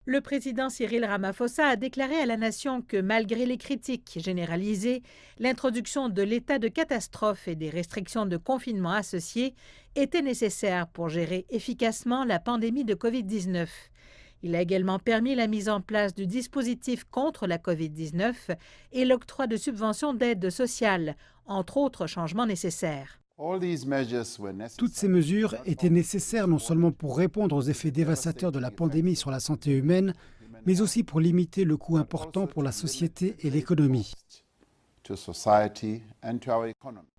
Le président Cyril Ramaphosa a déclaré à la nation que malgré les critiques généralisées, l'introduction de l'état de catastrophe et des restrictions de confinement associées était nécessaire pour gérer efficacement la pandémie de COVID-19. Il a également permis la mise en place du dispositif contre la COVID-19 et l'octroi de subventions d'aide sociale, entre autres changements nécessaires. Toutes ces mesures étaient nécessaires non seulement pour répondre aux effets dévastateurs de la pandémie sur la santé humaine, mais aussi pour limiter le coût important pour la société et l'économie.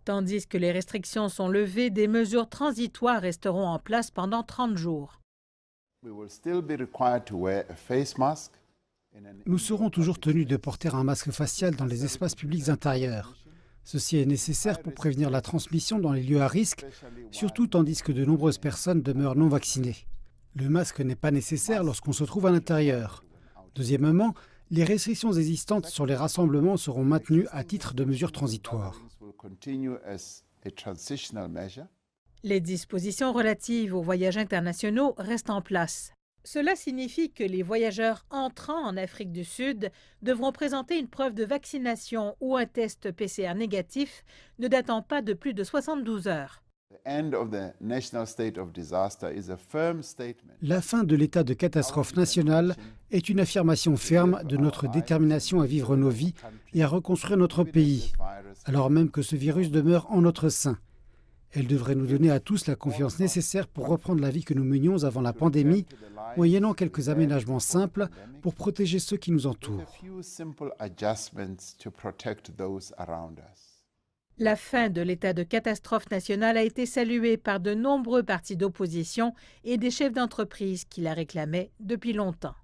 Tandis que les restrictions sont levées, des mesures transitoires resteront en place pendant 30 jours. Nous serons toujours tenus de porter un masque facial dans les espaces publics intérieurs. Ceci est nécessaire pour prévenir la transmission dans les lieux à risque, surtout tandis que de nombreuses personnes demeurent non vaccinées. Le masque n'est pas nécessaire lorsqu'on se trouve à l'intérieur. Deuxièmement, les restrictions existantes sur les rassemblements seront maintenues à titre de mesures transitoires. Les dispositions relatives aux voyages internationaux restent en place. Cela signifie que les voyageurs entrant en Afrique du Sud devront présenter une preuve de vaccination ou un test PCR négatif ne datant pas de plus de 72 heures. La fin de l'état de catastrophe nationale est une affirmation ferme de notre détermination à vivre nos vies et à reconstruire notre pays, alors même que ce virus demeure en notre sein. Elle devrait nous donner à tous la confiance nécessaire pour reprendre la vie que nous menions avant la pandémie, moyennant quelques aménagements simples pour protéger ceux qui nous entourent. La fin de l'état de catastrophe nationale a été saluée par de nombreux partis d'opposition et des chefs d'entreprise qui la réclamaient depuis longtemps.